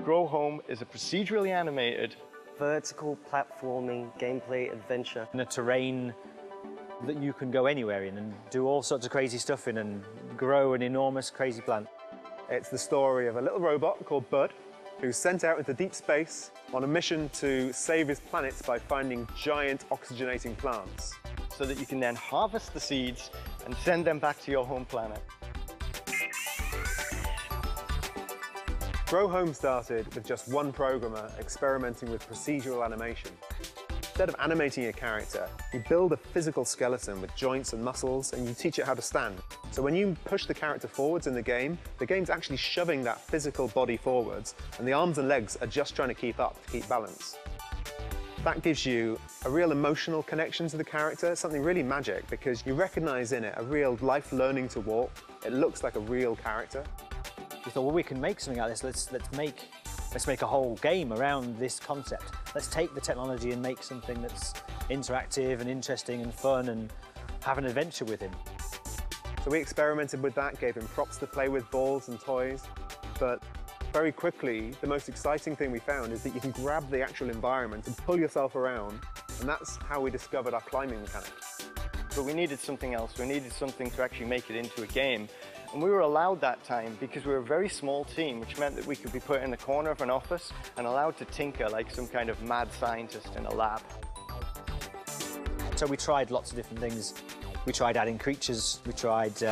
Grow Home is a procedurally animated, vertical platforming gameplay adventure in a terrain that you can go anywhere in and do all sorts of crazy stuff in and grow an enormous crazy plant. It's the story of a little robot called Bud, who's sent out into deep space on a mission to save his planet by finding giant oxygenating plants. so that you can then harvest the seeds and send them back to your home planet. Grow Home started with just one programmer experimenting with procedural animation. Instead of animating a character, you build a physical skeleton with joints and muscles, and you teach it how to stand. So when you push the character forwards in the game's actually shoving that physical body forwards, and the arms and legs are just trying to keep up, to keep balance. That gives you a real emotional connection to the character, something really magic, because you recognize in it a real life learning to walk. It looks like a real character. We thought, well, we can make something out of this. Let's make a whole game around this concept. Let's take the technology and make something that's interactive and interesting and fun and have an adventure with him. So we experimented with that, gave him props to play with, balls and toys, but very quickly, the most exciting thing we found is that you can grab the actual environment and pull yourself around, and that's how we discovered our climbing mechanic. But we needed something else. We needed something to actually make it into a game. And we were allowed that time because we were a very small team, which meant that we could be put in the corner of an office and allowed to tinker like some kind of mad scientist in a lab. So we tried lots of different things. We tried adding creatures. We tried,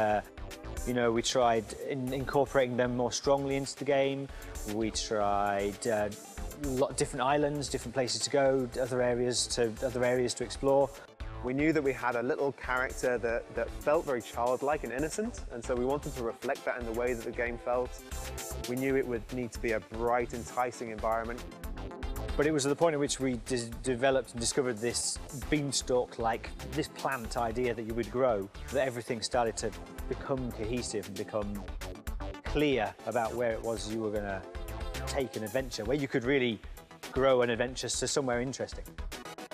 incorporating them more strongly into the game. We tried different islands, different places to go, other areas to explore. We knew that we had a little character that felt very childlike and innocent, and so we wanted to reflect that in the way that the game felt. We knew it would need to be a bright, enticing environment. But it was at the point at which we developed and discovered this beanstalk-like, this plant idea that you would grow, that everything started to become cohesive and become clear about where it was you were going to take an adventure, where you could really grow an adventure to somewhere interesting.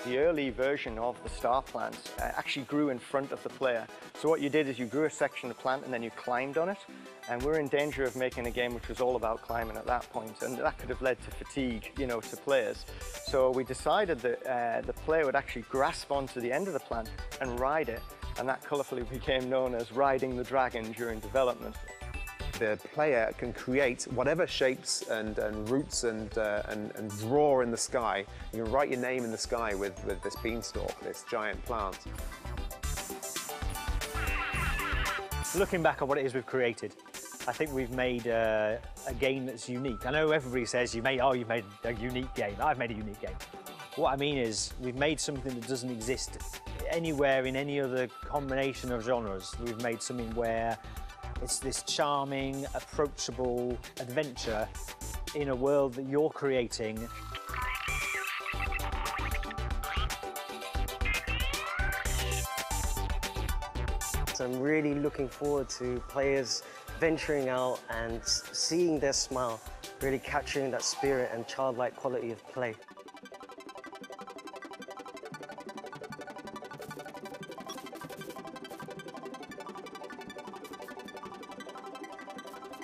The early version of the star plants actually grew in front of the player. So what you did is you grew a section of plant and then you climbed on it. And we're in danger of making a game which was all about climbing at that point, and that could have led to fatigue, to players. So we decided that the player would actually grasp onto the end of the plant and ride it, and that colourfully became known as riding the dragon during development. The player can create whatever shapes and roots and draw in the sky. You can write your name in the sky with this beanstalk, this giant plant. Looking back on what it is we've created, I think we've made a game that's unique. I know everybody says you've made a unique game. I've made a unique game. What I mean is we've made something that doesn't exist anywhere in any other combination of genres. We've made something where it's this charming, approachable adventure in a world that you're creating. So I'm really looking forward to players venturing out and seeing their smile, really capturing that spirit and childlike quality of play.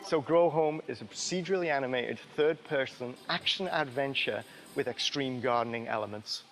So Grow Home is a procedurally animated third-person action adventure with extreme gardening elements.